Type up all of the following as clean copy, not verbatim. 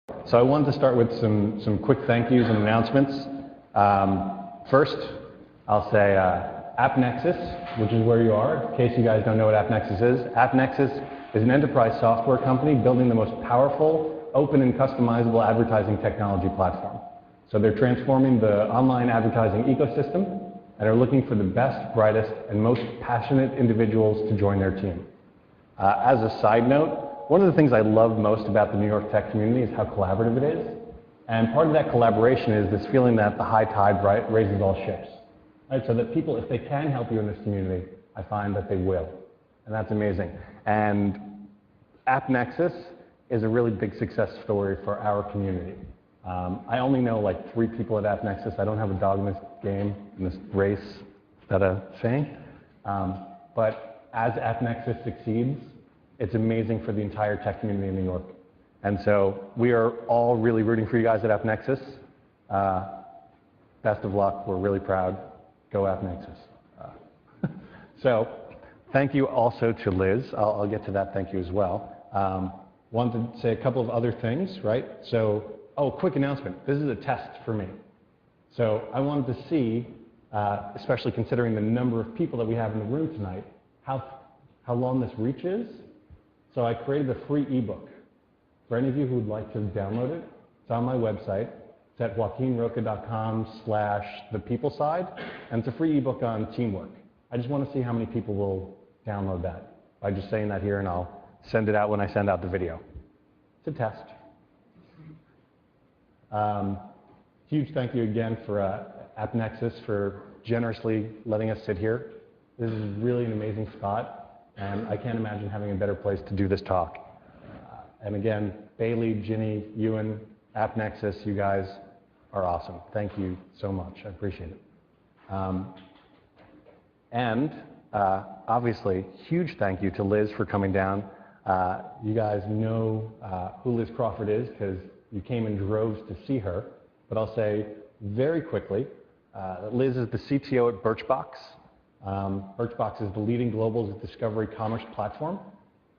So I wanted to start with some quick thank yous and announcements. First, I'll say AppNexus, which is where you are, in case you guys don't know what AppNexus is. AppNexus is an enterprise software company building the most powerful, open and customizable advertising technology platform. So they're transforming the online advertising ecosystem and are looking for the best, brightest, and most passionate individuals to join their team. As a side note, one of the things I love most about the New York tech community is how collaborative it is. And part of that collaboration is this feeling that the high tide raises all ships. Right? So that people, if they can help you in this community, I find that they will. And that's amazing. And AppNexus is a really big success story for our community. I only know like 3 people at AppNexus. I don't have a dog in this game, in this race. Is that a saying? But as AppNexus succeeds, it's amazing for the entire tech community in New York. And so we are all really rooting for you guys at AppNexus. Best of luck. We're really proud. Go AppNexus. So thank you also to Liz. I'll get to that thank you as well. Wanted to say a couple of other things, right? So, quick announcement. This is a test for me. So I wanted to see, especially considering the number of people that we have in the room tonight, how long this reaches. So I created a free ebook. For any of you who would like to download it, it's on my website. It's at joaquinroca.com/thepeopleside, and it's a free ebook on teamwork. I just want to see how many people will download that by just saying that here, and I'll send it out when I send out the video. It's a test. Huge thank you again for AppNexus for generously letting us sit here. This is really an amazing spot, and I can't imagine having a better place to do this talk. And again, Bailey, Ginny, Ewan, AppNexus, you guys are awesome. Thank you so much. I appreciate it. Obviously, huge thank you to Liz for coming down. You guys know who Liz Crawford is because you came in droves to see her. But I'll say very quickly, Liz is the CTO at Birchbox. Birchbox is the leading global discovery commerce platform.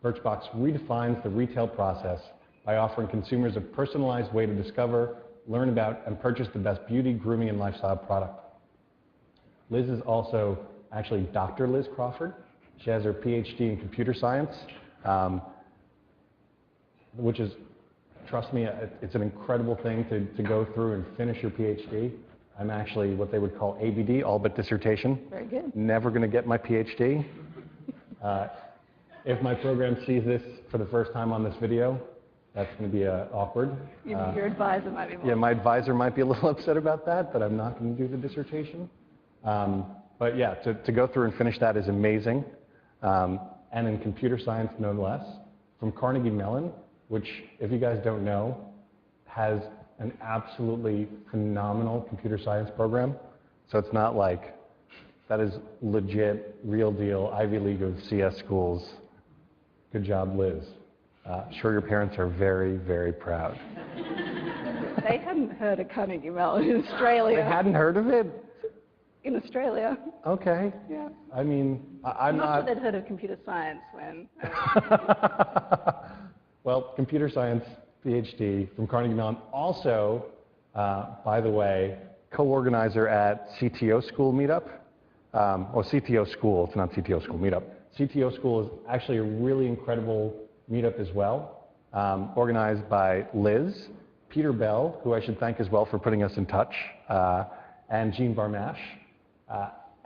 Birchbox redefines the retail process by offering consumers a personalized way to discover, learn about, and purchase the best beauty, grooming, and lifestyle product. Liz is also actually Dr. Liz Crawford. She has her PhD in computer science, which is, trust me, it's an incredible thing to go through and finish your PhD. I'm actually what they would call ABD, all but dissertation. Very good. Never going to get my PhD. If my program sees this for the first time on this video, that's going to be awkward. Your advisor might be more. Yeah, my advisor might be a little upset about that, but I'm not going to do the dissertation. But yeah, to go through and finish that is amazing. And in computer science, no less, from Carnegie Mellon, which, if you guys don't know, has an absolutely phenomenal computer science program. So it's not like, that is legit, real deal, Ivy League of CS schools. Good job, Liz. Sure your parents are very, very proud. They hadn't heard of Carnegie Mellon in Australia. They hadn't heard of it? In Australia. Okay. Yeah. I mean, I'm not sure they'd heard of computer science when. Well, computer science, PhD from Carnegie Mellon. Also, by the way, co-organizer at CTO School Meetup. CTO School, it's not CTO School Meetup. CTO School is actually a really incredible meetup as well, organized by Liz, Peter Bell, who I should thank as well for putting us in touch, and Jean Barmash.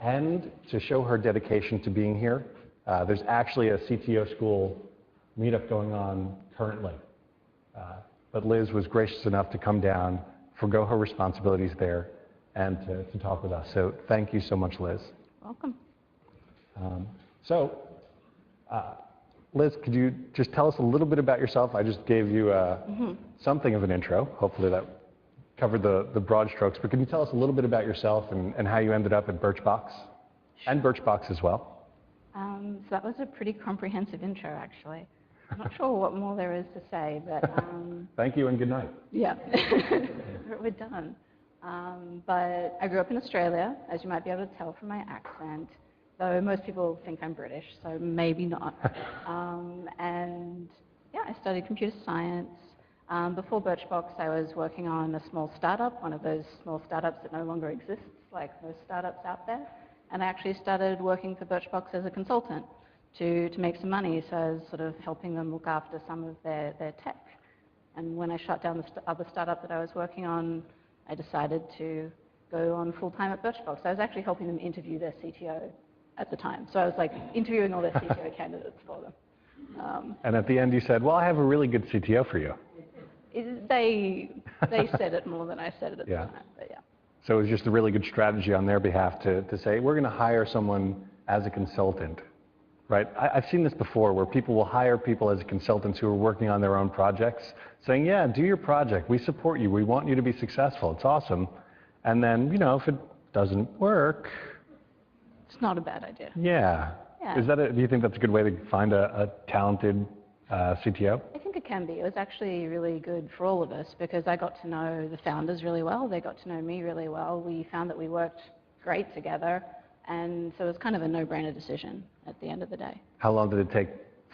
And to show her dedication to being here, there's actually a CTO School meetup going on currently. But Liz was gracious enough to come down, forgo her responsibilities there, and to talk with us. So thank you so much, Liz. Welcome. Liz, could you just tell us a little bit about yourself? I just gave you something of an intro. Hopefully that covered the broad strokes. But can you tell us a little bit about yourself and how you ended up at Birchbox? And Birchbox as well. So that was a pretty comprehensive intro, actually. I'm not sure what more there is to say, but... Thank you and good night. Yeah, we're done. But I grew up in Australia, as you might be able to tell from my accent, though most people think I'm British, so maybe not. And yeah, I studied computer science. Before Birchbox, I was working on a small startup, one of those small startups that no longer exists, like most startups out there. And I actually started working for Birchbox as a consultant to make some money. So I was sort of helping them look after some of their tech. And when I shut down the other startup that I was working on, I decided to go on full-time at Birchbox. I was actually helping them interview their CTO at the time. So I was like interviewing all their CTO candidates for them. And at the end you said, well, I have a really good CTO for you. They said it more than I said it at the time, but yeah. So it was just a really good strategy on their behalf to say, we're going to hire someone as a consultant, right? I've seen this before where people will hire people as consultants who are working on their own projects, saying, yeah, do your project. We support you. We want you to be successful. It's awesome. And then, you know, if it doesn't work. It's not a bad idea. Yeah. Do you think that's a good way to find a talented CTO? I think it can be. It was actually really good for all of us because I got to know the founders really well. They got to know me really well. We found that we worked great together. And so it was kind of a no-brainer decision at the end of the day. How long did it take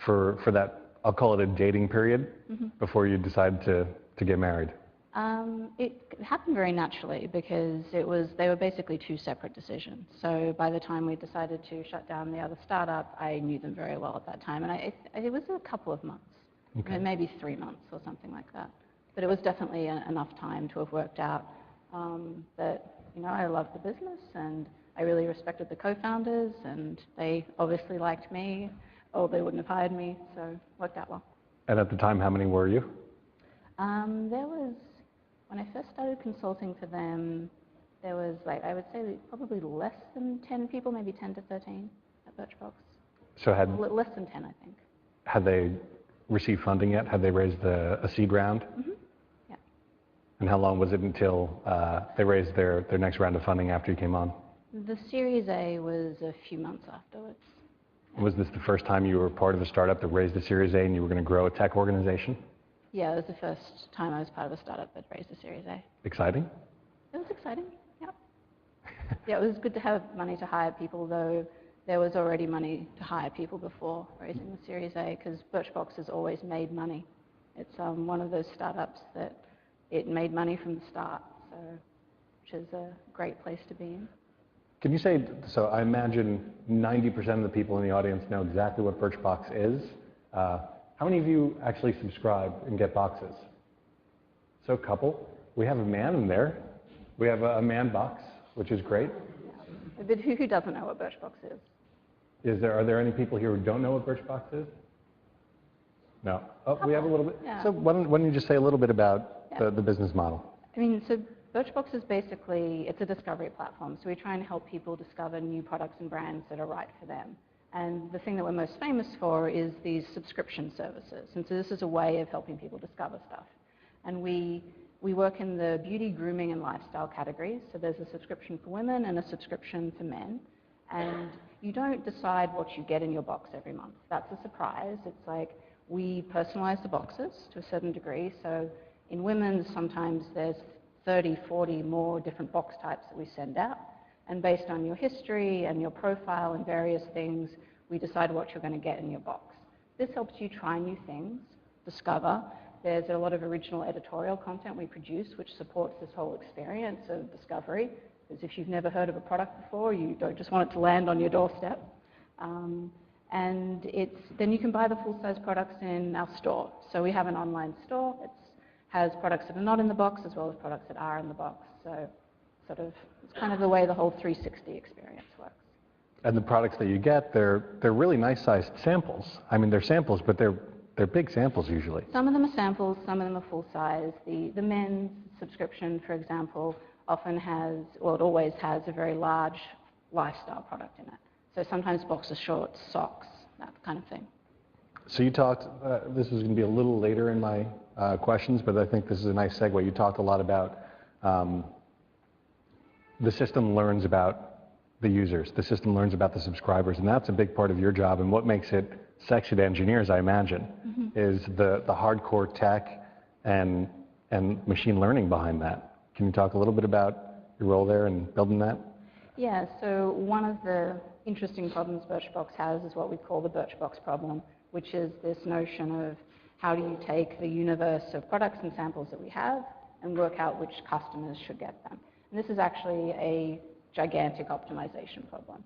for that, I'll call it a dating period, before you decided to get married? It happened very naturally because they were basically two separate decisions. So by the time we decided to shut down the other startup, I knew them very well at that time. And it was a couple of months, maybe 3 months or something like that. But it was definitely enough time to have worked out that, you know, I loved the business and I really respected the co-founders and they obviously liked me or they wouldn't have hired me, so it worked out well. And at the time, how many were you? There was, when I first started consulting for them, there was like, I would say probably less than 10 people, maybe 10 to 13 at Birchbox. So less than 10, I think. Had they received funding yet? Had they raised a seed round? Yeah. And how long was it until they raised their next round of funding after you came on? The Series A was a few months afterwards. Was this the first time you were part of a startup that raised a Series A and you were going to grow a tech organization? Yeah, it was the first time I was part of a startup that raised a Series A. Exciting? It was exciting, yeah. Yeah, it was good to have money to hire people, though there was already money to hire people before raising the Series A, because Birchbox has always made money. It's one of those startups that it made money from the start, so which is a great place to be in. Can you say, so I imagine 90% of the people in the audience know exactly what Birchbox is. How many of you actually subscribe and get boxes? So a couple. We have a man in there. We have a man box, which is great. Yeah. But who doesn't know what Birchbox is? Are there any people here who don't know what Birchbox is? No. Oh, we have a little bit. Yeah. So why don't you just say a little bit about the business model? I mean, so Birchbox is basically, it's a discovery platform. So we try and help people discover new products and brands that are right for them. And the thing that we're most famous for is these subscription services. And so this is a way of helping people discover stuff. And we work in the beauty, grooming, and lifestyle categories. So there's a subscription for women and a subscription for men. And you don't decide what you get in your box every month. That's a surprise. It's like we personalize the boxes to a certain degree. So in women's, sometimes there's 30, 40 more different box types that we send out. And based on your history and your profile and various things, we decide what you're going to get in your box. This helps you try new things, discover. There's a lot of original editorial content we produce which supports this whole experience of discovery. Because if you've never heard of a product before, you don't just want it to land on your doorstep. And then you can buy the full-size products in our store. So we have an online store. It has products that are not in the box as well as products that are in the box. So it's kind of the way the whole 360 experience works. And the products that you get, they're really nice-sized samples. I mean, they're samples, but they're big samples usually. Some of them are samples, some of them are full-size. The men's subscription, for example, often has, well, it always has a very large lifestyle product in it. So sometimes boxer shorts, socks, that kind of thing. So you talked, this is going to be a little later in my questions, but I think this is a nice segue. You talked a lot about the system learns about the users, the system learns about the subscribers, and that's a big part of your job. And what makes it sexy to engineers, I imagine, is the hardcore tech and machine learning behind that. Can you talk a little bit about your role there in building that? Yeah, so one of the interesting problems Birchbox has is what we call the Birchbox problem, which is this notion of how do you take the universe of products and samples that we have and work out which customers should get them. And this is actually a gigantic optimization problem.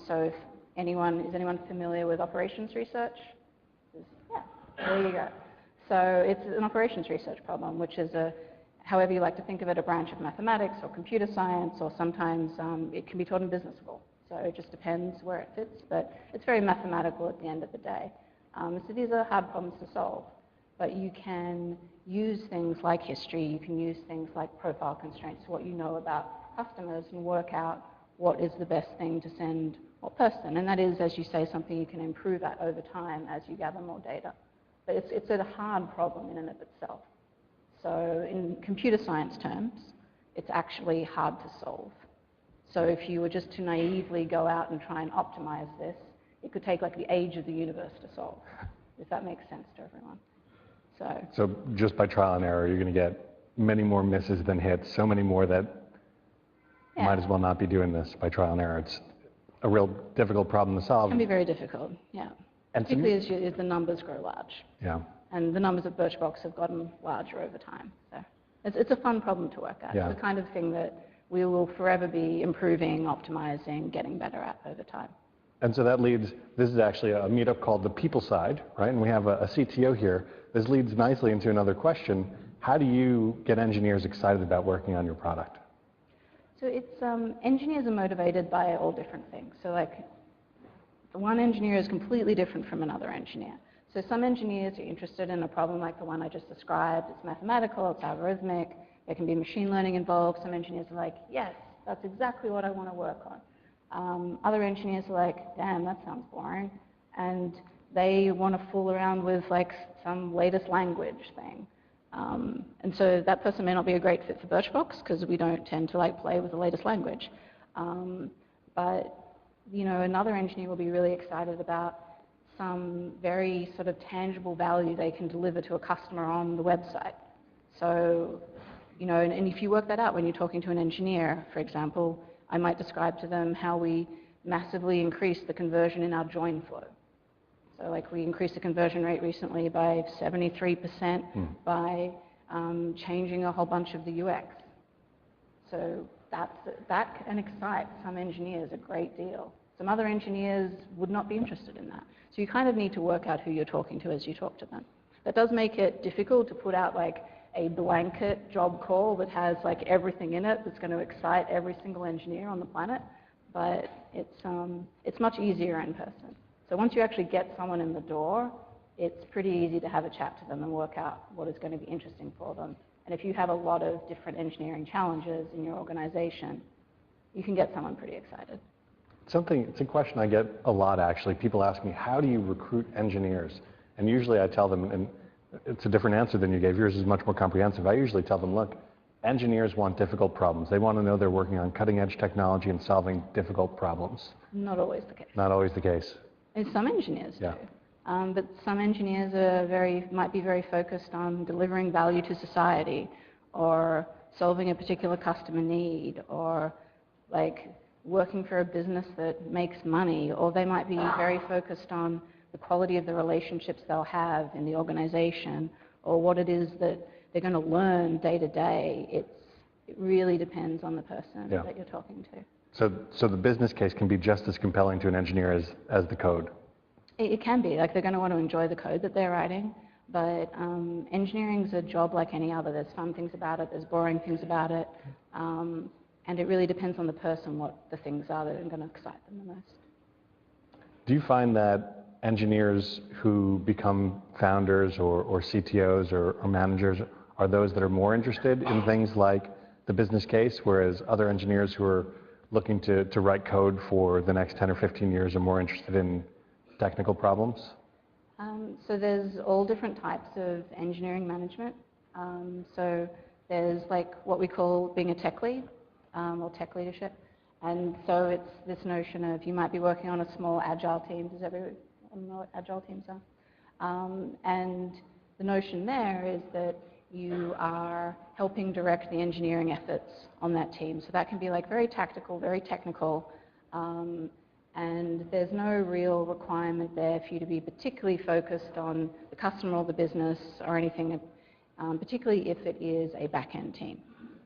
So if is anyone familiar with operations research? Yeah, there you go. So it's an operations research problem, which is however you like to think of it, a branch of mathematics or computer science, or sometimes it can be taught in business school. So it just depends where it fits, but it's very mathematical at the end of the day. So these are hard problems to solve, but you can use things like history, you can use things like profile constraints, what you know about customers, and work out what is the best thing to send what person. And that is, as you say, something you can improve at over time as you gather more data. But it's a hard problem in and of itself. So in computer science terms, it's actually hard to solve. So if you were just to naively go out and try and optimize this, it could take like the age of the universe to solve, if that makes sense to everyone. So just by trial and error, you're going to get many more misses than hits, so many more that you might as well not be doing this by trial and error. It's a real difficult problem to solve. It can be very difficult, yeah. And particularly as the numbers grow large. Yeah. And the numbers of Birchbox have gotten larger over time. So it's a fun problem to work at. Yeah. It's the kind of thing that we will forever be improving, optimizing, getting better at over time. And so that leads, this is actually a meetup called the People Side, right? And we have a CTO here. This leads nicely into another question. How do you get engineers excited about working on your product? So it's, engineers are motivated by all different things. So like, one engineer is completely different from another engineer. So some engineers are interested in a problem like the one I just described. It's mathematical, it's algorithmic, there can be machine learning involved. Some engineers are like, yes, that's exactly what I want to work on. Other engineers are like, damn, that sounds boring. And they want to fool around with like some latest language thing. And so that person may not be a great fit for Birchbox because we don't tend to like play with the latest language. But you know, another engineer will be really excited about some very sort of tangible value they can deliver to a customer on the website. So, you know, and if you work that out when you're talking to an engineer, for example, I might describe to them how we massively increase the conversion in our join flow. So like we increased the conversion rate recently by 73% by changing a whole bunch of the UX. So that can excite some engineers a great deal. Some other engineers would not be interested in that. So you kind of need to work out who you're talking to as you talk to them. That does make it difficult to put out like a blanket job call that has like everything in it that's going to excite every single engineer on the planet, but it's much easier in person. So once you actually get someone in the door, it's pretty easy to have a chat to them and work out what is going to be interesting for them. And if you have a lot of different engineering challenges in your organization, you can get someone pretty excited. It's a question I get a lot actually. People ask me, how do you recruit engineers? And usually I tell them, and it's a different answer than you gave, yours is much more comprehensive. I usually tell them, look, engineers want difficult problems. They want to know they're working on cutting edge technology and solving difficult problems. Not always the case. Not always the case. And some engineers do. Yeah. But some engineers might be very focused on delivering value to society or solving a particular customer need or like working for a business that makes money, or they might be very focused on the quality of the relationships they'll have in the organization or what it is that they're going to learn day to day. It really depends on the person that you're talking to. So the business case can be just as compelling to an engineer as the code? It can be. Like they're going to want to enjoy the code that they're writing, but engineering is a job like any other. There's fun things about it, there's boring things about it, and it really depends on the person what the things are that are going to excite them the most. Do you find that engineers who become founders or CTOs or managers are those that are more interested in things like the business case, whereas other engineers who are looking to write code for the next 10 or 15 years are more interested in technical problems? So there's all different types of engineering management. So there's like what we call being a tech lead or tech leadership. And so it's this notion of you might be working on a small agile team. Does everyone know what agile teams are? And the notion there is that you are helping direct the engineering efforts on that team. So that can be like very tactical, very technical. And there's no real requirement there for you to be particularly focused on the customer or the business or anything, particularly if it is a back-end team.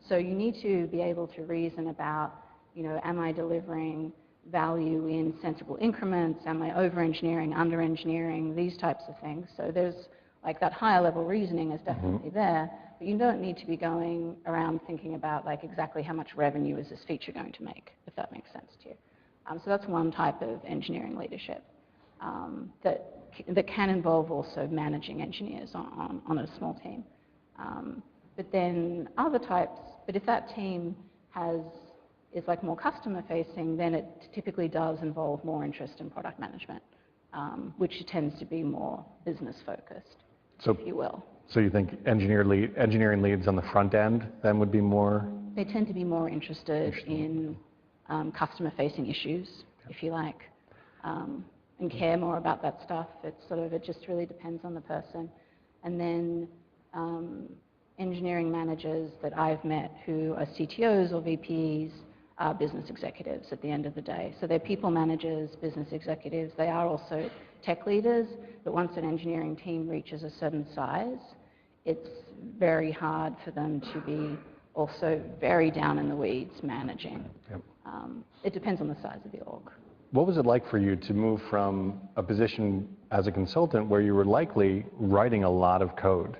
So you need to be able to reason about, am I delivering value in sensible increments? Am I over-engineering, under-engineering, these types of things? So there's like that higher level reasoning is definitely there, but you don't need to be going around thinking about like exactly how much revenue is this feature going to make, if that makes sense to you. So that's one type of engineering leadership that can involve also managing engineers on a small team. But then other types, but if that team is like more customer facing, then it typically does involve more interest in product management, which tends to be more business focused, if you will. So you think engineering leads on the front end then would be more? They tend to be more interested in customer facing issues, if you like, and care more about that stuff. It just really depends on the person. And then engineering managers that I've met who are CTOs or VPs are business executives at the end of the day. So they're people managers, business executives. They are also tech leaders, but once an engineering team reaches a certain size, it's very hard for them to be also very down in the weeds managing. Yep. It depends on the size of the org. What was it like for you to move from a position as a consultant where you were likely writing a lot of code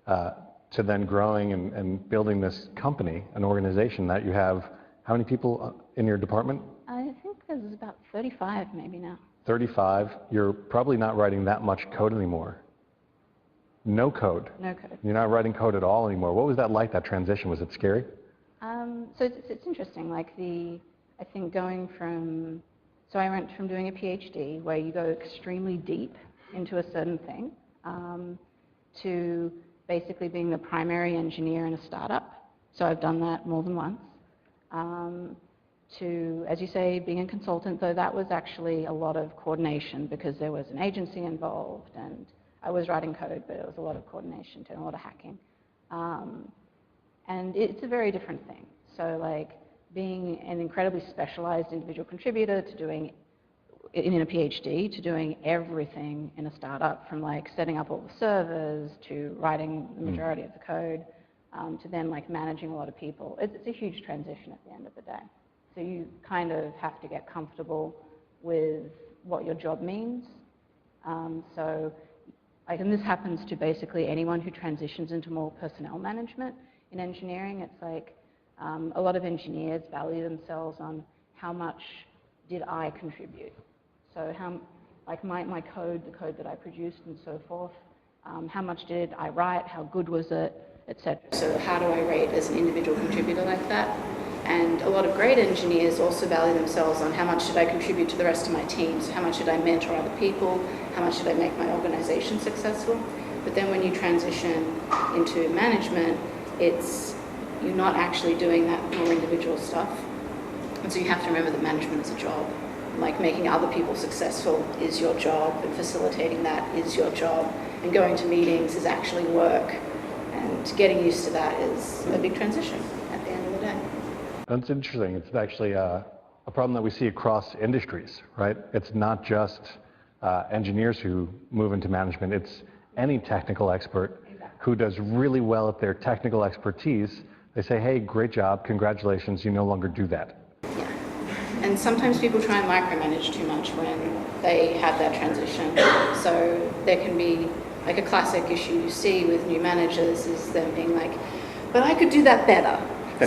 to then growing and building this company, an organization that you have, how many people in your department? I think there's about 35 maybe now. 35. You're probably not writing that much code anymore. No code. No code. You're not writing code at all anymore. What was that like, that transition? Was it scary? So it's interesting, I think going from, so I went from doing a PhD where you go extremely deep into a certain thing to basically being the primary engineer in a startup. So I've done that more than once. To, as you say, being a consultant, though that was actually a lot of coordination because there was an agency involved and I was writing code, but it was a lot of coordination too, a lot of hacking. And it's a very different thing. So being an incredibly specialized individual contributor to doing, in a PhD, to doing everything in a startup, from setting up all the servers to writing the majority of the code, to then managing a lot of people. It's a huge transition at the end of the day. So you kind of have to get comfortable with what your job means. And this happens to basically anyone who transitions into more personnel management in engineering. It's a lot of engineers value themselves on how much did I contribute. So how, my code, the code that I produced and so forth, how much did I write, how good was it, etc. So how do I rate as an individual contributor like that? And a lot of great engineers also value themselves on how much did I contribute to the rest of my team. So how much did I mentor other people, how much did I make my organization successful. But then when you transition into management, you're not actually doing that more individual stuff. And so you have to remember that management is a job. Making other people successful is your job, and facilitating that is your job, and going to meetings is actually work, and getting used to that is a big transition at the end of the day. That's interesting. It's actually a problem that we see across industries, right? It's not just engineers who move into management. It's any technical expert who does really well at their technical expertise. They say, hey, great job, congratulations, you no longer do that. Yeah. And sometimes people try and micromanage too much when they have that transition. So there can be, a classic issue you see with new managers is them being but I could do that better.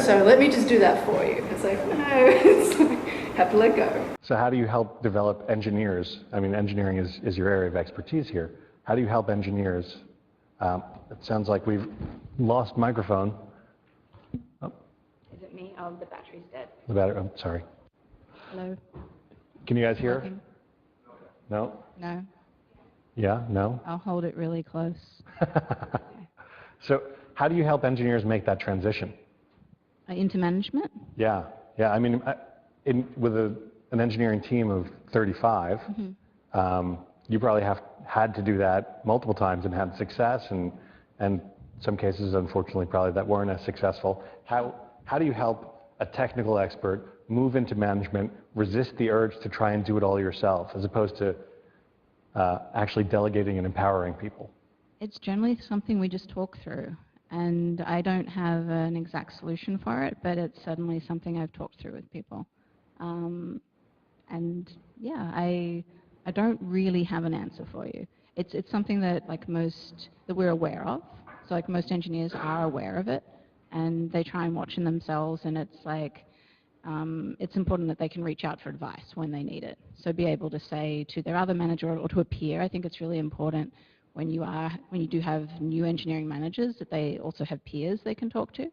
So let me just do that for you. It's no, have to let go. So how do you help develop engineers? I mean, engineering is your area of expertise here. How do you help engineers? It sounds like we've lost microphone. Oh. Is it me? Oh, the battery's dead. The battery, I'm sorry. Hello? Can you guys hear? Working? No? No. Yeah, no? I'll hold it really close. So how do you help engineers make that transition? Into management? Yeah. I mean, with an engineering team of 35, you probably had to do that multiple times and had success, and some cases, unfortunately, probably that weren't as successful. How do you help a technical expert move into management, resist the urge to try and do it all yourself, as opposed to actually delegating and empowering people? It's generally something we just talk through, and I don't have an exact solution for it, but it's certainly something I've talked through with people. And yeah, I don't really have an answer for you. It's something that that we're aware of. So like most engineers are aware of it, and they try and watch in themselves, and it's like it's important that they can reach out for advice when they need it. So be able to say to their other manager or to a peer. I think it's really important when you do have new engineering managers that they also have peers they can talk to.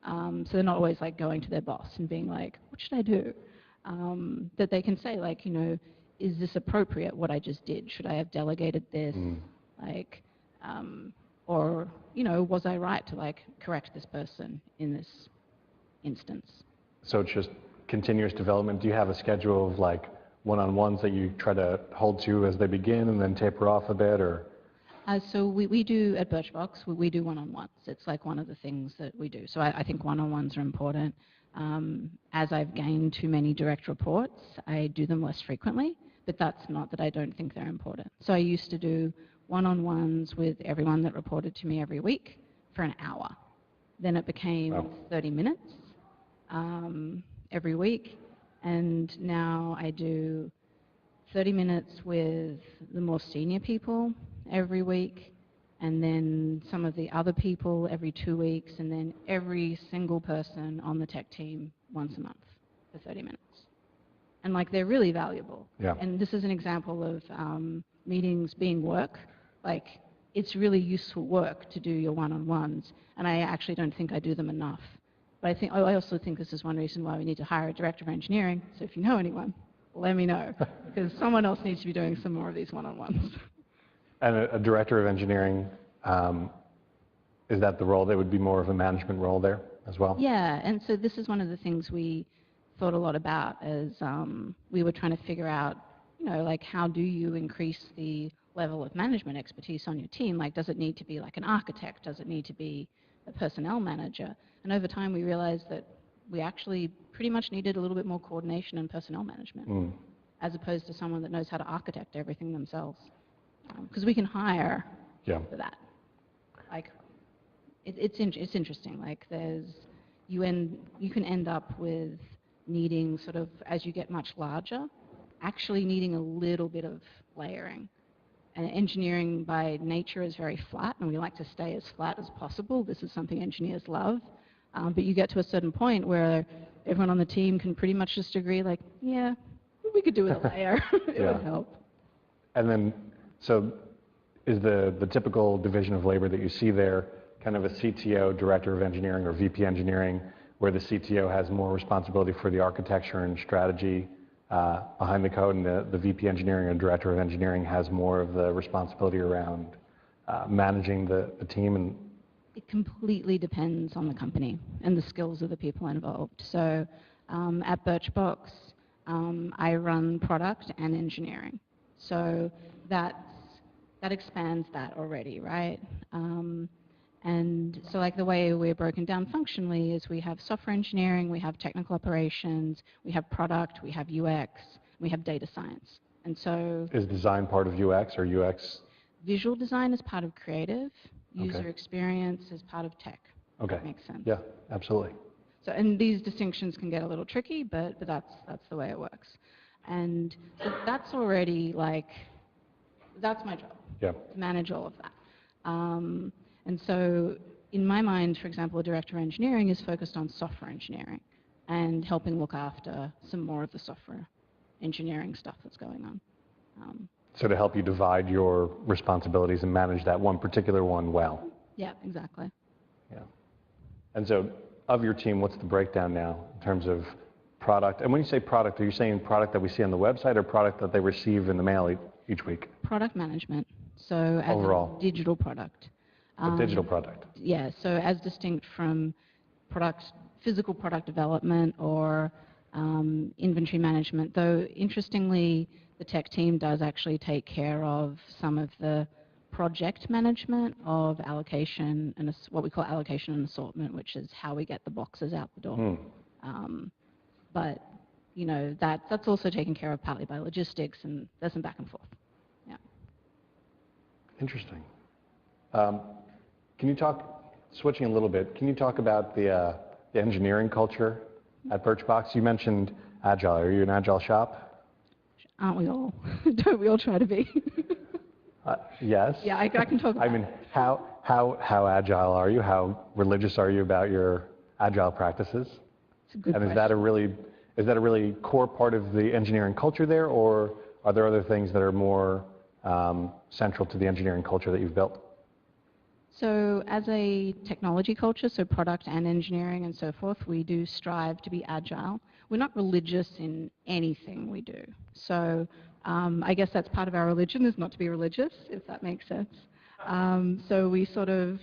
So they're not always like going to their boss and being like, what should I do? That they can say, like, is this appropriate what I just did? Should I have delegated this? Like, or was I right to like correct this person in this instance? So it's just continuous development. Do you have a schedule of like one-on-ones that you try to hold to as they begin and then taper off a bit, or? So we do at Birchbox, we do one-on-ones. It's like one of the things that we do. So I think one-on-ones are important. As I've gained too many direct reports, I do them less frequently, but that's not that I don't think they're important. So I used to do one-on-ones with everyone that reported to me every week for an hour. Then it became 30 minutes every week, and now I do 30 minutes with the more senior people every week, and then some of the other people every 2 weeks, and then every single person on the tech team once a month for 30 minutes. And like, they're really valuable. Yeah. And this is an example of meetings being work. Like, it's really useful work to do your one-on-ones, and I actually don't think I do them enough. But I also think this is one reason why we need to hire a director of engineering. So if you know anyone, let me know, because someone else needs to be doing some more of these one-on-ones. And a director of engineering, is that the role that would be more of a management role there as well? Yeah, and so this is one of the things we thought a lot about as we were trying to figure out, like, how do you increase the level of management expertise on your team? Like, does it need to be like an architect? Does it need to be a personnel manager? And over time we realized that we actually pretty much needed a little bit more coordination and personnel management, as opposed to someone that knows how to architect everything themselves. Because we can hire for that. Like, it's interesting. Like, you can end up with needing sort of, as you get much larger, actually needing a little bit of layering. And engineering by nature is very flat, and we like to stay as flat as possible. This is something engineers love. But you get to a certain point where everyone on the team can pretty much just agree, like, yeah, we could do with a layer. It would help. And then, so is the typical division of labor that you see there kind of a CTO, Director of Engineering, or VP Engineering, where the CTO has more responsibility for the architecture and strategy behind the code, and the VP Engineering or Director of Engineering has more of the responsibility around managing the team? And it completely depends on the company and the skills of the people involved. So at Birchbox, I run product and engineering. So that expands that already, right? And so like the way we're broken down functionally is we have software engineering, we have technical operations, we have product, we have UX, we have data science. And so is design part of UX or UX? Visual design is part of creative. User experience is part of tech. Okay. That makes sense. Yeah, absolutely. So, and these distinctions can get a little tricky, but that's the way it works. And so that's already like, that's my job, to manage all of that. And so in my mind, for example, a director of engineering is focused on software engineering and helping look after some more of the software engineering stuff that's going on. So to help you divide your responsibilities and manage that one particular one well. Yeah, exactly. Yeah. And so of your team, what's the breakdown now in terms of product? And when you say product, are you saying product that we see on the website or product that they receive in the mail each week? Product management. So as overall, a digital product. A digital product. Yeah, so as distinct from physical product development or inventory management, though interestingly, the tech team does actually take care of some of the project management of allocation and what we call allocation and assortment, which is how we get the boxes out the door. But you know, that's also taken care of partly by logistics, and there's some back and forth. Yeah. Interesting. Can you talk, switching a little bit, can you talk about the engineering culture at Birchbox? You mentioned Agile. Are you an Agile shop? Aren't we all? Don't we all try to be? Yes. Yeah, I can talk about I mean, how agile are you? How religious are you about your Agile practices? It's a good And question. is that a really core part of the engineering culture there, or are there other things that are more central to the engineering culture that you've built? So as a technology culture, so product and engineering and so forth, we do strive to be agile. We're not religious in anything we do. So I guess that's part of our religion, is not to be religious, if that makes sense. So we sort of,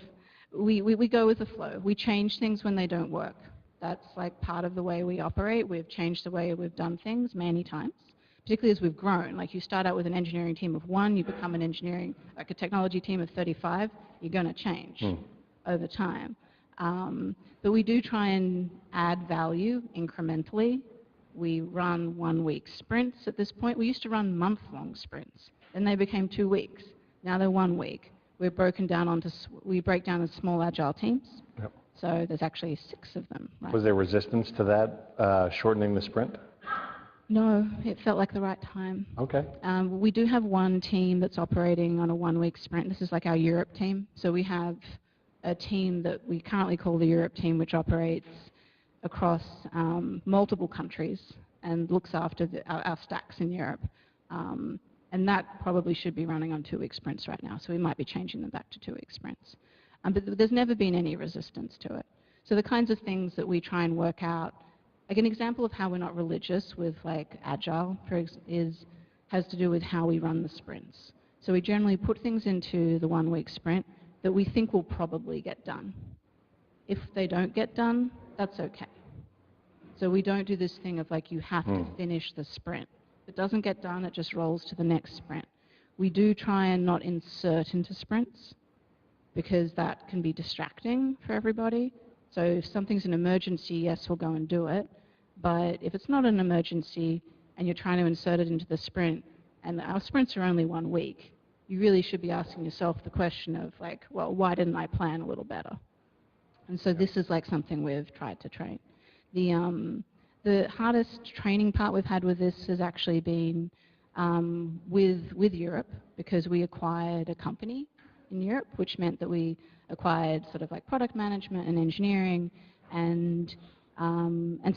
we go with the flow. We change things when they don't work. That's like part of the way we operate. We've changed the way we've done things many times, particularly as we've grown. Like you start out with an engineering team of 1, you become like a technology team of 35, you're going to change over time. But we do try and add value incrementally. We run 1-week sprints at this point. We used to run month-long sprints. Then they became 2 weeks. Now they're 1 week. We break down into small agile teams. Yep. So there's actually 6 of them. Right? Was there resistance to that, shortening the sprint? No, it felt like the right time. Okay. We do have one team that's operating on a 1-week sprint. This is like our Europe team. So we have a team that we currently call the Europe team, which operates across multiple countries and looks after our stacks in Europe. And that probably should be running on 2-week sprints right now. So we might be changing them back to 2-week sprints. But there's never been any resistance to it. So the kinds of things that we try and work out, like an example of how we're not religious with like Agile has to do with how we run the sprints. So we generally put things into the 1-week sprint that we think will probably get done. If they don't get done, that's okay. So we don't do this thing of like you have to finish the sprint. If it doesn't get done, it just rolls to the next sprint. We do try and not insert into sprints because that can be distracting for everybody. So if something's an emergency, yes, we'll go and do it. But if it's not an emergency and you're trying to insert it into the sprint, and our sprints are only 1 week, you really should be asking yourself the question of like, well, why didn't I plan a little better? And so this is like something we've tried to train. The hardest training part we've had with this has actually been with Europe, because we acquired a company in Europe, which meant that we acquired sort of like product management and engineering, and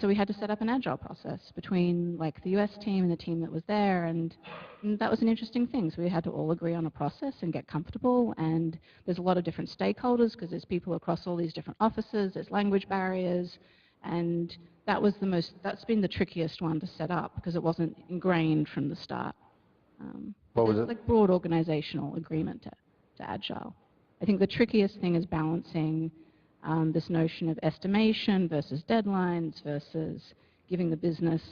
so we had to set up an agile process between like the US team and the team that was there, and that was an interesting thing. So we had to all agree on a process and get comfortable, and there's a lot of different stakeholders because there's people across all these different offices, there's language barriers, and that's been the trickiest one to set up because it wasn't ingrained from the start. What was it? Like broad organizational agreement to Agile. I think the trickiest thing is balancing this notion of estimation versus deadlines versus giving the business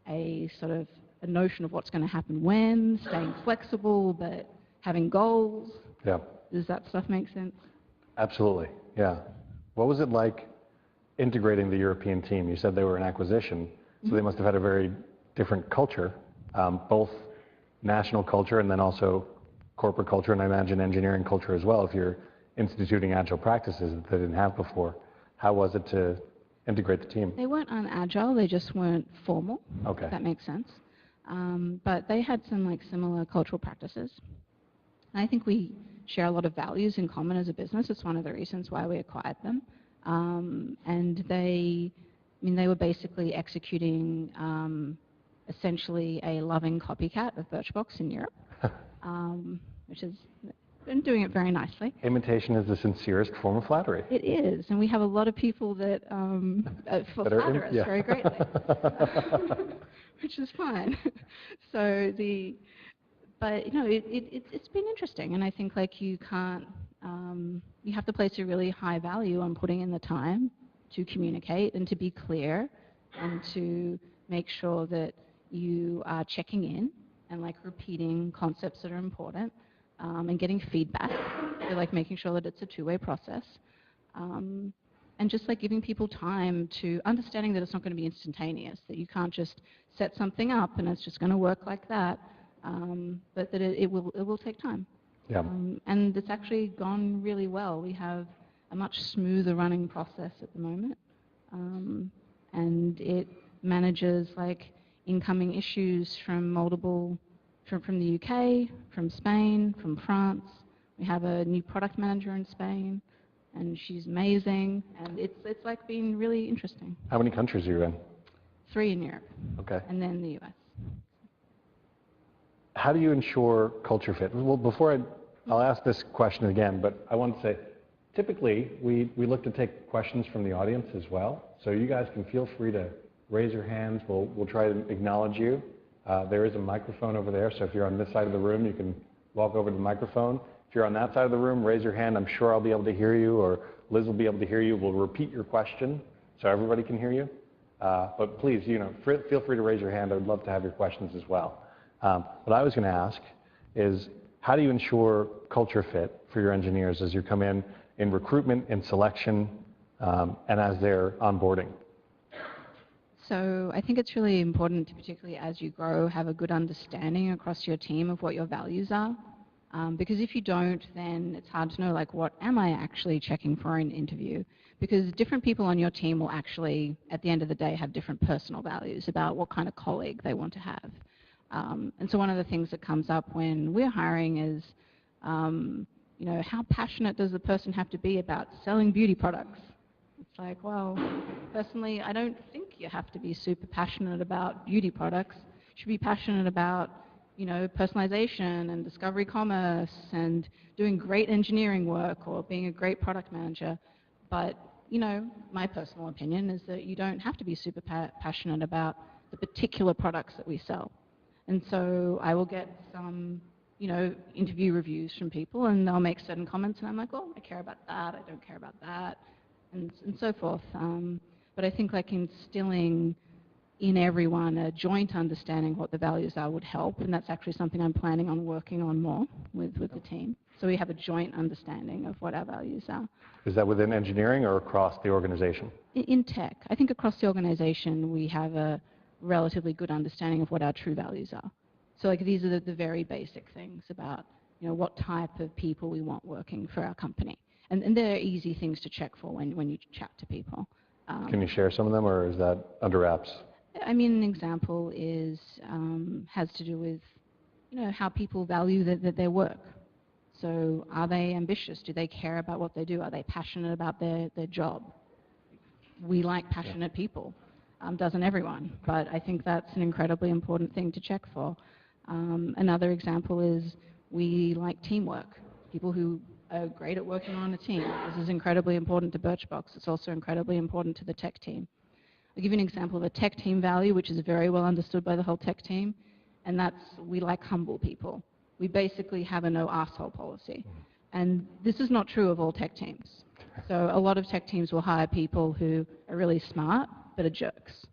a sort of a notion of what's going to happen when, staying flexible but having goals. Yeah. Does that stuff make sense? Absolutely, yeah. What was it like integrating the European team? You said they were an acquisition, so they must have had a very different culture, both national culture and then also corporate culture, and I imagine engineering culture as well, if you're instituting agile practices that they didn't have before. How was it to integrate the team? They weren't un-agile, they just weren't formal, Okay. if that makes sense. But they had some like similar cultural practices. And I think we share a lot of values in common as a business. It's one of the reasons why we acquired them. And they were basically executing essentially a loving copycat of Birchbox in Europe, which has been doing it very nicely. Imitation is the sincerest form of flattery. It is, and we have a lot of people that flatter us very greatly, which is fine. So but you know, it's been interesting, and I think like you can't, you have to place a really high value on putting in the time to communicate and to be clear and to make sure that you are checking in and like repeating concepts that are important and getting feedback. So like making sure that it's a two-way process. and just like giving people time to understanding that it's not going to be instantaneous, that you can't just set something up and it's just going to work like that, but that it will take time. Yeah. And it's actually gone really well. We have a much smoother running process at the moment, and it manages like incoming issues from multiple, from the UK, from Spain, from France. We have a new product manager in Spain, and she's amazing, and it's like been really interesting. How many countries are you in? 3 in Europe. Okay. And then the US. How do you ensure culture fit? Well, before I'll ask this question again, but I want to say, typically, we look to take questions from the audience as well. So you guys can feel free to raise your hands. We'll try to acknowledge you. There is a microphone over there, so if you're on this side of the room, you can walk over to the microphone. If you're on that side of the room, raise your hand. I'm sure I'll be able to hear you, or Liz will be able to hear you. We'll repeat your question so everybody can hear you. But please, feel free to raise your hand. I would love to have your questions as well. What I was going to ask is, how do you ensure culture fit for your engineers as you come in recruitment, in selection, and as they're onboarding? So I think it's really important to, particularly as you grow, have a good understanding across your team of what your values are. Because if you don't, then it's hard to know, like, what am I actually checking for in an interview? Because different people on your team will actually, at the end of the day, have different personal values about what kind of colleague they want to have. And so one of the things that comes up when we're hiring is, how passionate does the person have to be about selling beauty products? It's like, well, personally, I don't think you have to be super passionate about beauty products. You should be passionate about, personalization and discovery commerce and doing great engineering work or being a great product manager. But, my personal opinion is that you don't have to be super passionate about the particular products that we sell. And so I will get some, interview reviews from people, and they'll make certain comments, and I'm like, oh, I care about that, I don't care about that, and so forth. But I think like instilling in everyone a joint understanding of what the values are would help, and that's actually something I'm planning on working on more with the team. So we have a joint understanding of what our values are. Is that within engineering or across the organization? In tech. I think across the organization we have a relatively good understanding of what our true values are. So like these are the very basic things about what type of people we want working for our company. And they're easy things to check for when you chat to people. Can you share some of them, or is that under wraps? I mean, an example is has to do with how people value their work. So are they ambitious? Do they care about what they do? Are they passionate about their job? We like passionate people. Doesn't everyone? But I think that's an incredibly important thing to check for. Another example is we like teamwork. People who are great at working on a team. This is incredibly important to Birchbox. It's also incredibly important to the tech team. I'll give you an example of a tech team value, which is very well understood by the whole tech team, and that's we like humble people. We basically have a no arsehole policy. And this is not true of all tech teams. So a lot of tech teams will hire people who are really smart, but are jerks.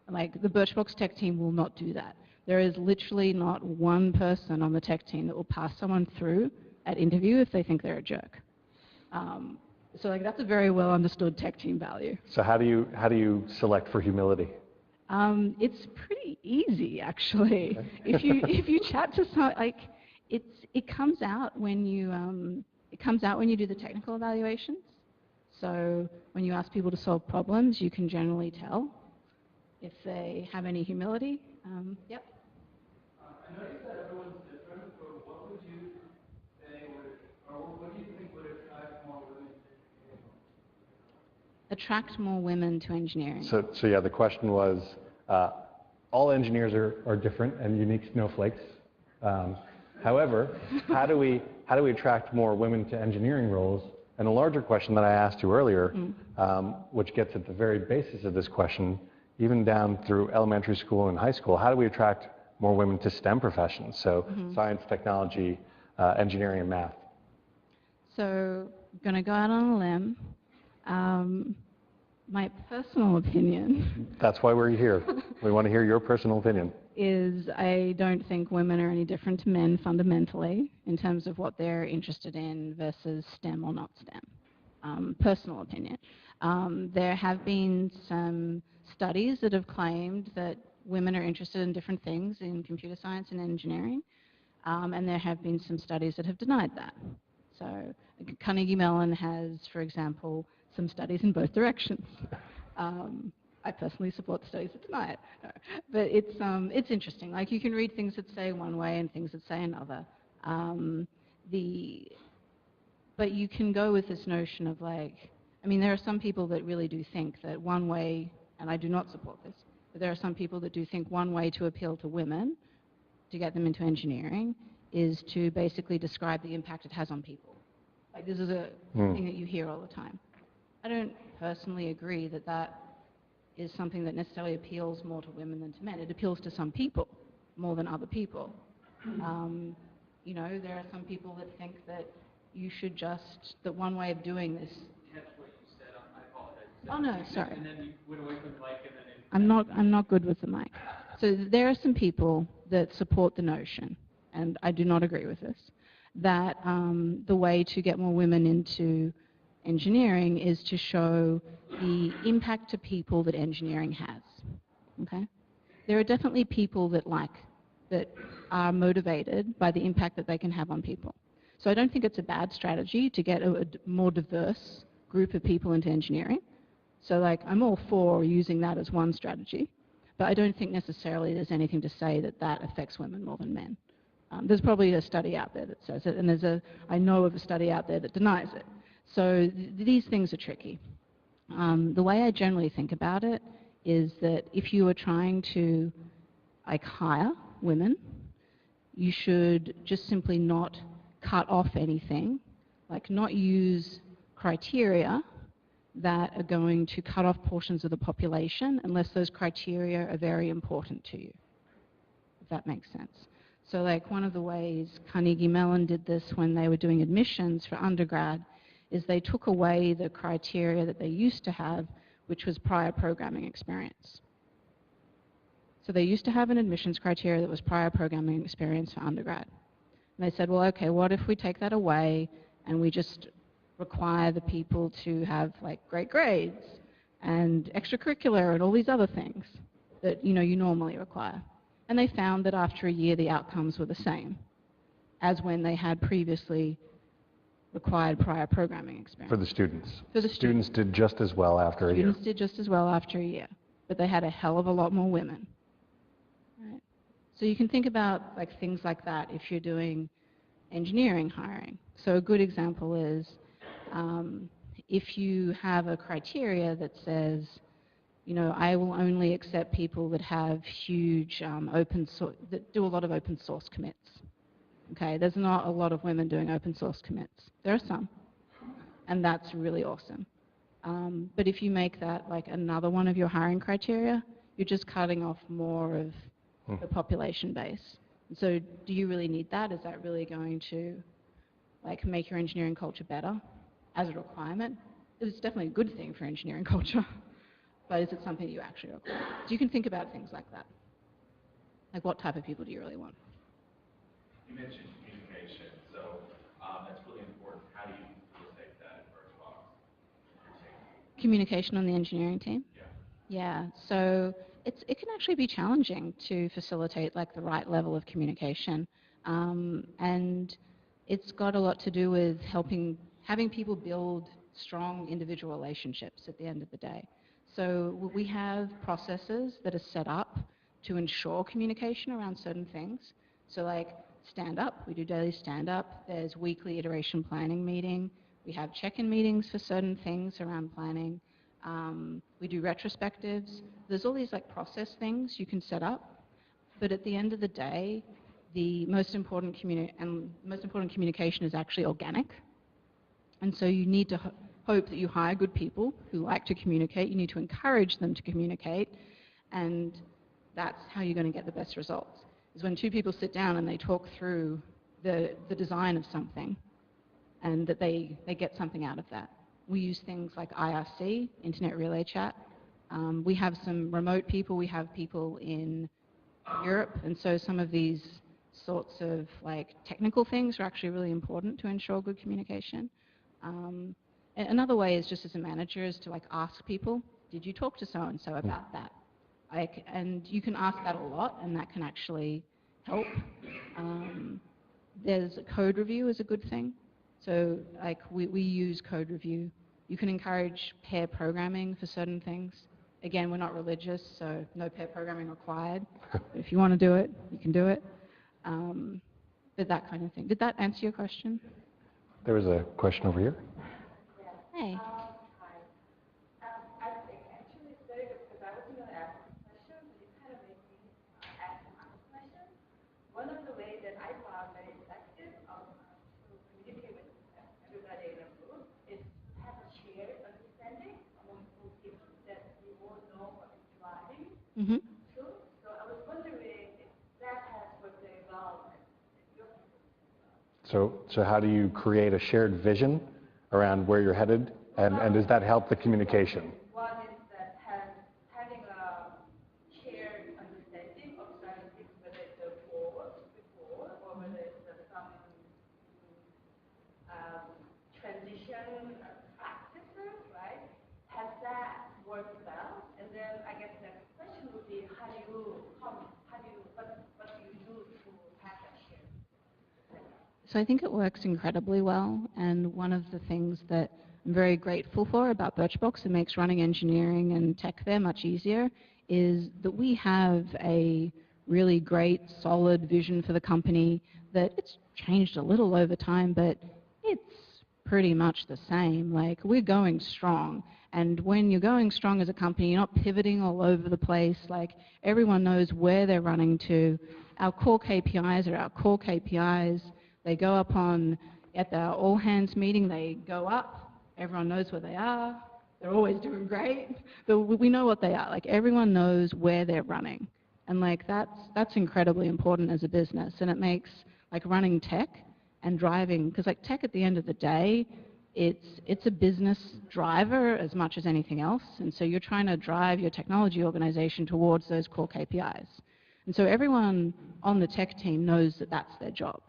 Like the Birchbox tech team will not do that. There is literally not one person on the tech team that will pass someone through at interview if they think they're a jerk. So like that's a very well understood tech team value. So how do you select for humility? It's pretty easy actually. If you chat to someone, like it comes out when you do the technical evaluations. So when you ask people to solve problems, you can generally tell if they have any humility. Yep. I noticed that everyone's different, but what would you say or what do you think would attract more women to engineering? Attract more women to engineering. So yeah, the question was, all engineers are different and unique snowflakes. However, how do we attract more women to engineering roles? And a larger question that I asked you earlier, which gets at the very basis of this question, even down through elementary school and high school, how do we attract more women to STEM professions? So science, technology, engineering, and math. So I'm going to go out on a limb. My personal opinion. That's why we're here. We want to hear your personal opinion. Is I don't think women are any different to men fundamentally in terms of what they're interested in versus STEM or not STEM. Personal opinion. There have been some studies that have claimed that women are interested in different things in computer science and engineering, and there have been some studies that have denied that. So Carnegie Mellon has, for example, some studies in both directions. I personally support the studies that deny it. No. But it's interesting. Like, you can read things that say one way and things that say another. But you can go with this notion of, like, I mean, there are some people that really do think that one way, and I do not support this, but there are some people that do think one way to appeal to women, to get them into engineering, is to basically describe the impact it has on people. Like, this is a thing that you hear all the time. I don't personally agree that that is something that necessarily appeals more to women than to men. It appeals to some people more than other people. You know, there are some people that think that you should just, that one way of doing this. Catch what you said. I apologize. Oh no, sorry. And then you went away from the mic, and then I'm not good with the mic. So there are some people that support the notion, and I do not agree with this, that the way to get more women into engineering is to show the impact to people that engineering has. Okay? There are definitely people that are motivated by the impact that they can have on people. So I don't think it's a bad strategy to get a more diverse group of people into engineering. So, like, I'm all for using that as one strategy, but I don't think necessarily there's anything to say that that affects women more than men. There's probably a study out there that says it, and I know of a study out there that denies it. So these things are tricky. The way I generally think about it is that if you are trying to, like, hire women, you should just simply not cut off anything, like not use criteria that are going to cut off portions of the population unless those criteria are very important to you, if that makes sense. So, like, one of the ways Carnegie Mellon did this when they were doing admissions for undergrad is they took away the criteria that they used to have, which was prior programming experience. So they used to have an admissions criteria that was prior programming experience for undergrad. And they said, well, okay, what if we take that away and we just require the people to have, like, great grades and extracurricular and all these other things that, you know, you normally require. And they found that after a year the outcomes were the same as when they had previously required prior programming experience. For the students. For the students did just as well after a year. Students did just as well after a year, but they had a hell of a lot more women. Right? So you can think about, like, things like that if you're doing engineering hiring. So a good example is if you have a criteria that says, you know, I will only accept people that have huge that do a lot of open source commits. Okay, there's not a lot of women doing open source commits. There are some, and that's really awesome. But if you make that, like, another one of your hiring criteria, you're just cutting off more of the population base. And so do you really need that? Is that really going to, like, make your engineering culture better as a requirement? It's definitely a good thing for engineering culture, but is it something you actually require? So you can think about things like that. Like, what type of people do you really want? You mentioned communication, so that's really important. How do you facilitate that in Birchbox? Communication on the engineering team? Yeah. Yeah, so it can actually be challenging to facilitate, like, the right level of communication. And it's got a lot to do with having people build strong individual relationships at the end of the day. So we have processes that are set up to ensure communication around certain things. So, like, stand-up, we do daily stand-up. There's weekly iteration planning meeting. We have check-in meetings for certain things around planning. We do retrospectives. There's all these, like, process things you can set up. But at the end of the day, the most important communication is actually organic. And so you need to hope that you hire good people who like to communicate. You need to encourage them to communicate. And that's how you're going to get the best results, is when two people sit down and they talk through the design of something and that they get something out of that. We use things like IRC, Internet Relay Chat. We have some remote people. We have people in Europe. And so some of these sorts of, like, technical things are actually really important to ensure good communication. Another way is just as a manager is to like ask people, did you talk to so-and-so about that? And you can ask that a lot, and that can actually help. There's a code review is a good thing. So like we use code review. You can encourage pair programming for certain things. Again, we're not religious, so no pair programming required. But if you want to do it, you can do it. But that kind of thing. Did that answer your question? There was a question over here. Hey. I think actually it's very good because I was going to ask a question, but you kind of made me ask another question. One of the ways that I found very effective to communicate with everybody in a group is to have a shared understanding among people that we all know what is driving Mm-hmm. to. So I was wondering if that has worked very well in your So how do you create a shared vision around where you're headed, and does that help the communication? One is that having a shared understanding of certain things, whether it's a goal before or whether it's some transition practices, right? Has that worked well? And then I guess the next question would be, what do you do to have that shared? So I think it works incredibly well, and one of the things that I'm very grateful for about Birchbox and makes running engineering and tech there much easier is that we have a really great, solid vision for the company that it's changed a little over time, but it's pretty much the same. Like, we're going strong, and when you're going strong as a company, you're not pivoting all over the place. Like, everyone knows where they're running to. Our core KPIs are our core KPIs. They go up at the all-hands meeting, they go up, everyone knows where they are, they're always doing great, but we know what they are. Like, everyone knows where they're running. And like, that's incredibly important as a business, and it makes like running tech and driving, because like tech at the end of the day, it's a business driver as much as anything else, and so you're trying to drive your technology organization towards those core KPIs. And so everyone on the tech team knows that that's their job.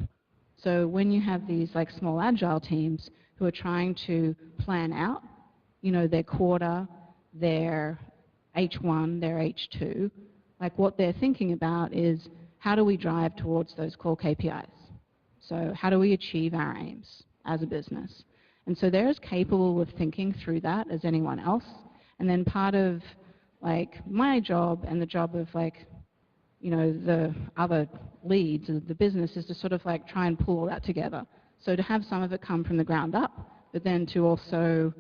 So when you have these like small agile teams who are trying to plan out, you know, their quarter, their H1, their H2, like what they're thinking about is how do we drive towards those core KPIs? So how do we achieve our aims as a business? And so they're as capable of thinking through that as anyone else. And then part of like my job and the job of like, you know, the other leads of the business is to sort of like try and pull all that together. So to have some of it come from the ground up, but then to also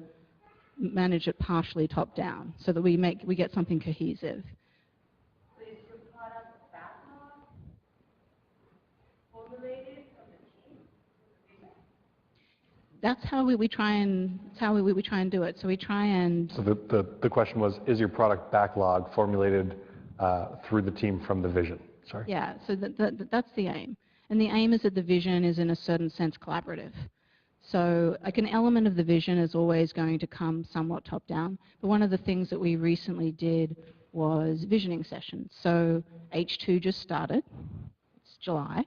manage it partially top down so that we get something cohesive. So is your product backlog formulated from the team? That's how we try and do it. So we try and. So the question was, is your product backlog formulated through the team from the vision? Sorry. Yeah, so that's the aim. And the aim is that the vision is in a certain sense collaborative. So like an element of the vision is always going to come somewhat top down. But one of the things that we recently did was visioning sessions. So H2 just started, it's July.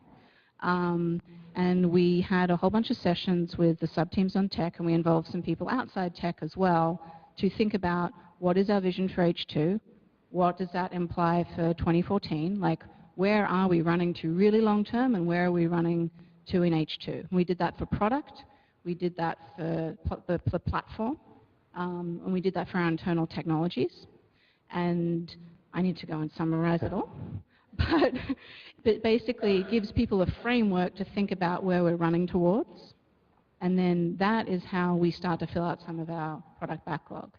And we had a whole bunch of sessions with the sub-teams on tech, and we involved some people outside tech as well to think about what is our vision for H2, what does that imply for 2014, like where are we running to really long term and where are we running to in H2. We did that for product, we did that for the platform, and we did that for our internal technologies. And I need to go and summarize it all. But basically it gives people a framework to think about where we're running towards. And then that is how we start to fill out some of our product backlog.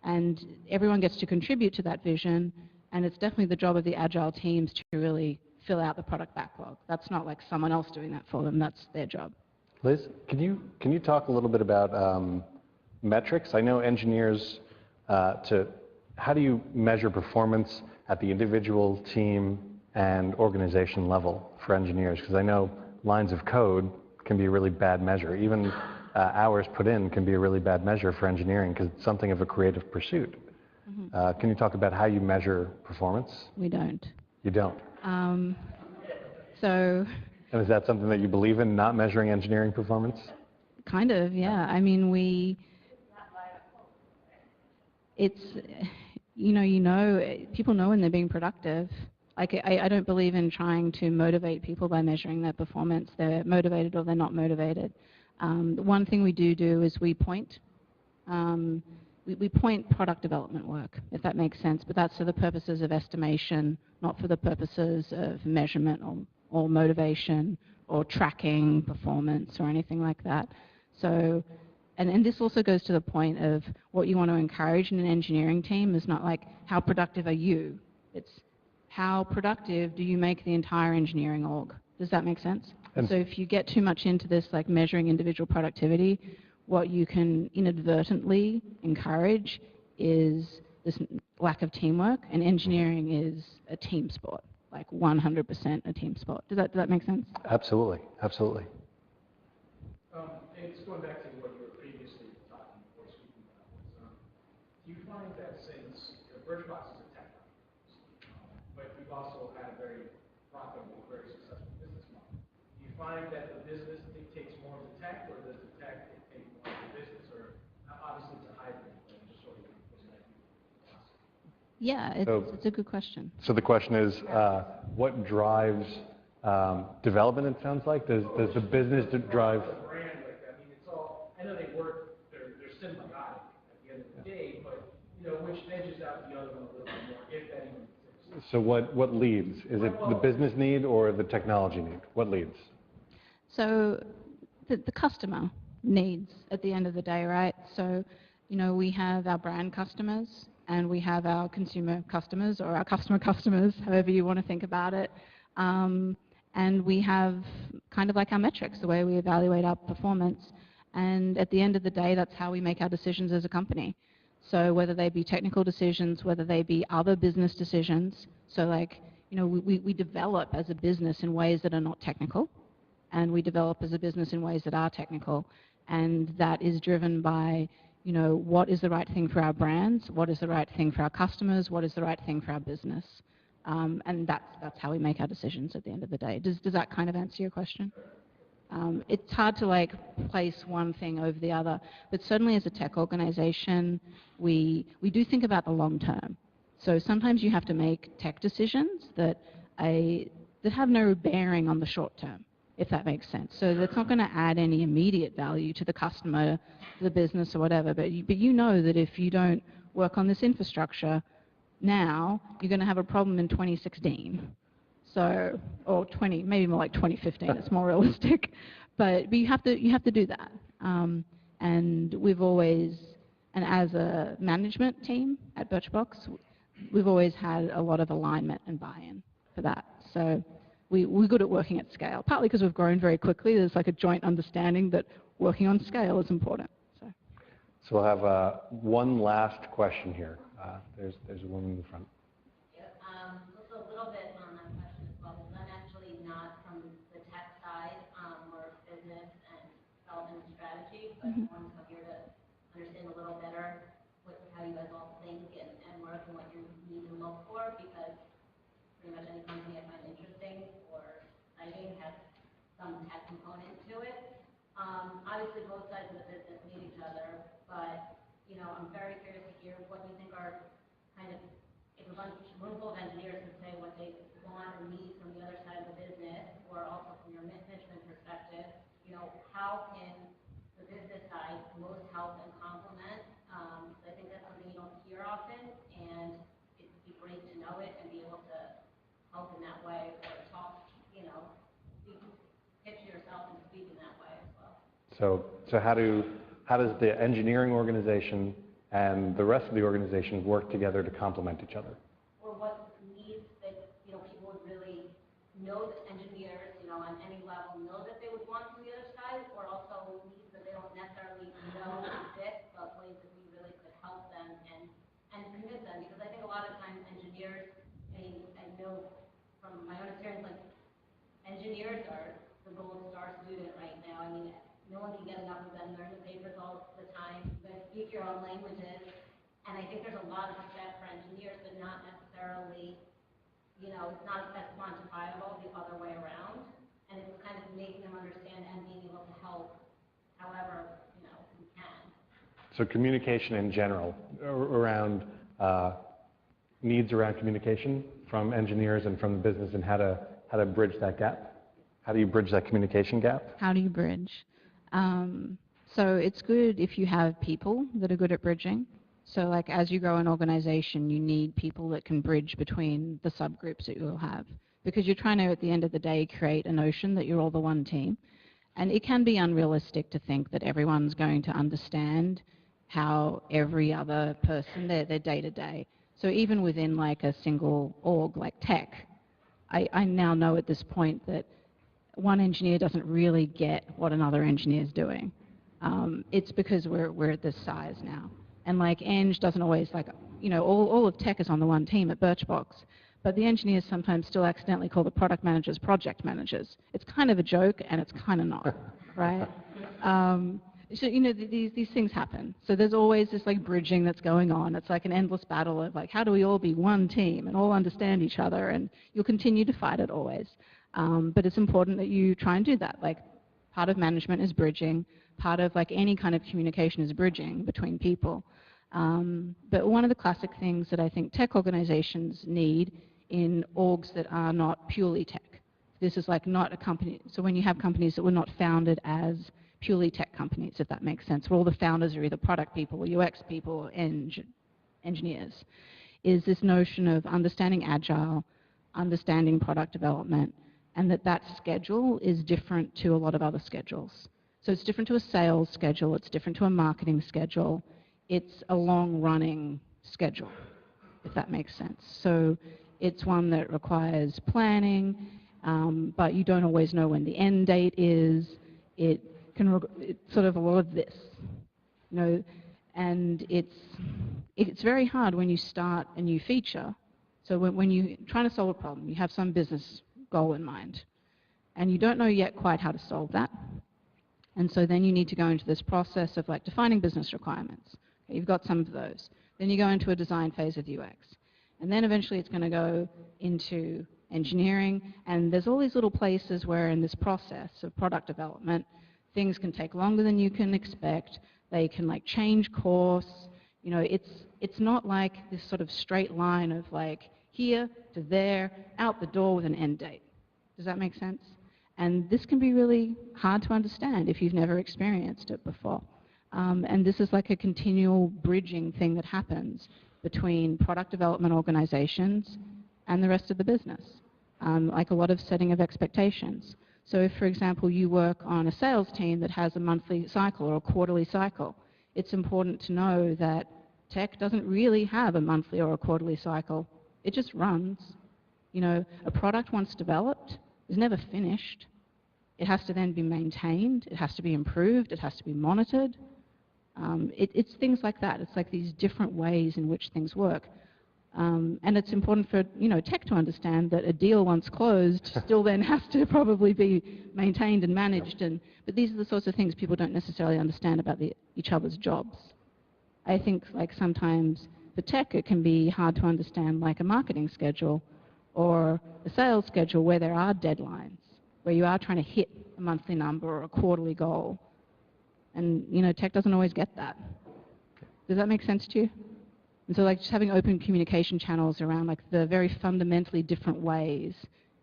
And everyone gets to contribute to that vision, and it's definitely the job of the Agile teams to really fill out the product backlog. That's not like someone else doing that for them, that's their job. Liz, can you talk a little bit about metrics? I know engineers, how do you measure performance at the individual, team, and organization level for engineers? Because I know lines of code can be a really bad measure. Even hours put in can be a really bad measure for engineering because it's something of a creative pursuit. Can you talk about how you measure performance? We don't. You don't? So. And is that something that you believe in, not measuring engineering performance? Kind of, yeah. I mean, it's, people know when they're being productive. Like, I don't believe in trying to motivate people by measuring their performance. They're motivated or they're not motivated. One thing we do is we point. We point product development work, if that makes sense, but that's for the purposes of estimation, not for the purposes of measurement or motivation or tracking performance or anything like that. So, and this also goes to the point of what you want to encourage in an engineering team is not like, how productive are you? It's how productive do you make the entire engineering org? Does that make sense? And so if you get too much into this, like measuring individual productivity, what you can inadvertently encourage is this lack of teamwork, and engineering is a team sport, like 100% a team sport. Does that make sense? Absolutely, absolutely. It's going back to what you were previously talking or speaking about. Do you find that since Birchbox is a tech company, but you've also had a very profitable, very successful business model, do you find that the business dictates more of the tech, or does the tech dictate more of the business? Or obviously it's a hybrid, but just sort of was that Yeah, it's a good question. So the question is, what drives development, it sounds like? Does the business drive? A brand like that. I mean, it's all, I know they work, they're symbiotic at the end of the day, but, which edges out the other one a little bit more, if that even exists. So what leads? Is it the business need or the technology need? What leads? So the customer needs at the end of the day, right? So, we have our brand customers and we have our consumer customers, or our customer customers, however you want to think about it. And we have kind of like our metrics, the way we evaluate our performance. And at the end of the day, that's how we make our decisions as a company. So whether they be technical decisions, whether they be other business decisions. So like, we develop as a business in ways that are not technical, and we develop as a business in ways that are technical. And that is driven by, what is the right thing for our brands, what is the right thing for our customers, what is the right thing for our business. And that's how we make our decisions at the end of the day. Does that kind of answer your question? It's hard to like place one thing over the other, but certainly as a tech organization, we do think about the long term. So sometimes you have to make tech decisions that have no bearing on the short term, if that makes sense. So that's not going to add any immediate value to the customer, the business, or whatever. But you know that if you don't work on this infrastructure now, you're going to have a problem in 2016. So, or maybe more like 2015. It's more realistic. But you have to do that. And we've always, and as a management team at Birchbox, we've always had a lot of alignment and buy-in for that. So we're good at working at scale, partly because we've grown very quickly. There's like a joint understanding that working on scale is important. So we'll have one last question here. There's a woman in the front. Yeah, just a little bit on that question as well, because I'm actually not from the tech side, or business and development and strategy, but I'm here to understand a little better how you guys all think and work and what you need to look for, because pretty much any company I find interesting or exciting has some tech component to it. Obviously, both sides of the business need each other, but I'm very curious to hear what you think are kind of, if a room full of engineers could say what they want or need from the other side of the business, or also from your management perspective, how can the business side most help and complement? I think that's something you don't hear often, and it'd be great to know it and be able to help in that way, or talk, pitch yourself and speak in that way as well. So how does the engineering organization and the rest of the organization work together to complement each other? Or what needs that people would really know, that engineers on any level know that they would want from the other side, or also needs that they don't necessarily know exist, but ways that we really could help them and convince them. Because I think a lot of times engineers, I know from my own experience, like engineers are the gold star student right now. I mean, no one can get enough of them. They're in the papers all the time. You guys speak your own languages. And I think there's a lot of respect for engineers, but not necessarily, it's not as quantifiable the other way around. And it's kind of making them understand and being able to help however, we can. So communication in general, around needs around communication from engineers and from the business, and how to bridge that gap. How do you bridge that communication gap? How do you bridge? So it's good if you have people that are good at bridging. So like as you grow an organization, you need people that can bridge between the subgroups that you'll have. Because you're trying to, at the end of the day, create a notion that you're all the one team. And it can be unrealistic to think that everyone's going to understand how every other person, their day-to-day. So even within like a single org like tech, I now know at this point that one engineer doesn't really get what another engineer is doing. It's because we're at this size now. And like Eng doesn't always like, all of tech is on the one team at Birchbox, but the engineers sometimes still accidentally call the product managers project managers. It's kind of a joke and it's kind of not, right? So, these things happen. So there's always this like bridging that's going on. It's like an endless battle of like, how do we all be one team and all understand each other? And you'll continue to fight it always. But it's important that you try and do that. Like part of management is bridging. Part of like any kind of communication is bridging between people. But one of the classic things that I think tech organizations need in orgs that are not purely tech. This is like not a company. So when you have companies that were not founded as purely tech companies, if that makes sense, where all the founders are either product people or UX people or engineers, is this notion of understanding Agile, understanding product development, and that schedule is different to a lot of other schedules. So it's different to a sales schedule, it's different to a marketing schedule, it's a long-running schedule, if that makes sense. So it's one that requires planning, but you don't always know when the end date is. It's sort of a lot of this, and it's very hard when you start a new feature. So when you're trying to solve a problem, you have some business goal in mind, and you don't know yet quite how to solve that. And so then you need to go into this process of like defining business requirements. Okay, you've got some of those. Then you go into a design phase of UX. And then eventually it's going to go into engineering. And there's all these little places where in this process of product development, things can take longer than you can expect. They can like change course. It's not like this sort of straight line of like here to there, out the door with an end date. Does that make sense? And this can be really hard to understand if you've never experienced it before. And this is like a continual bridging thing that happens between product development organizations and the rest of the business, like a lot of setting of expectations. So if, for example, you work on a sales team that has a monthly cycle or a quarterly cycle, it's important to know that tech doesn't really have a monthly or a quarterly cycle. It just runs. A product once developed is never finished. It has to then be maintained. It has to be improved. It has to be monitored. It's things like that. It's like these different ways in which things work. And it's important for tech to understand that a deal once closed still then has to probably be maintained and managed. But these are the sorts of things people don't necessarily understand about each other's jobs. I think like sometimes for tech it can be hard to understand like a marketing schedule or a sales schedule where there are deadlines, where you are trying to hit a monthly number or a quarterly goal. And tech doesn't always get that. Does that make sense to you? And so like just having open communication channels around like the very fundamentally different ways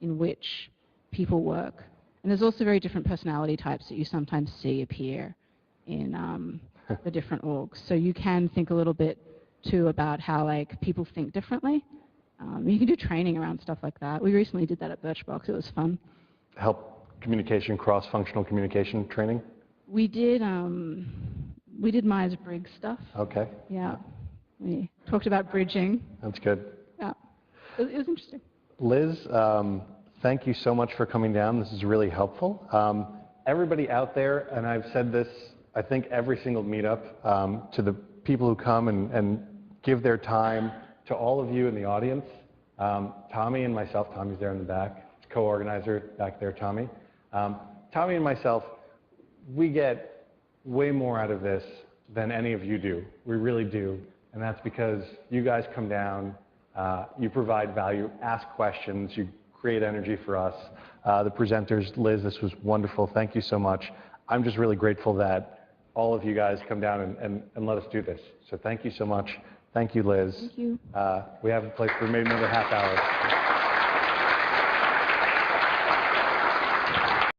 in which people work. And there's also very different personality types that you sometimes see appear in the different orgs. So you can think a little bit too about how like people think differently. You can do training around stuff like that. We recently did that at Birchbox. It was fun. Help communication, cross-functional communication training? We did Myers-Briggs stuff. Okay. Yeah. We talked about bridging. That's good. Yeah. It was interesting. Liz, thank you so much for coming down. This is really helpful. Everybody out there, and I've said this, I think every single meetup, to the people who come and give their time, to all of you in the audience, Tommy and myself, Tommy's there in the back, co-organizer back there, Tommy. Tommy and myself, we get way more out of this than any of you do. We really do. And that's because you guys come down, you provide value, ask questions, you create energy for us. The presenters, Liz, this was wonderful. Thank you so much. I'm just really grateful that all of you guys come down and let us do this. So thank you so much. Thank you, Liz. Thank you. We have a place for maybe another half hour.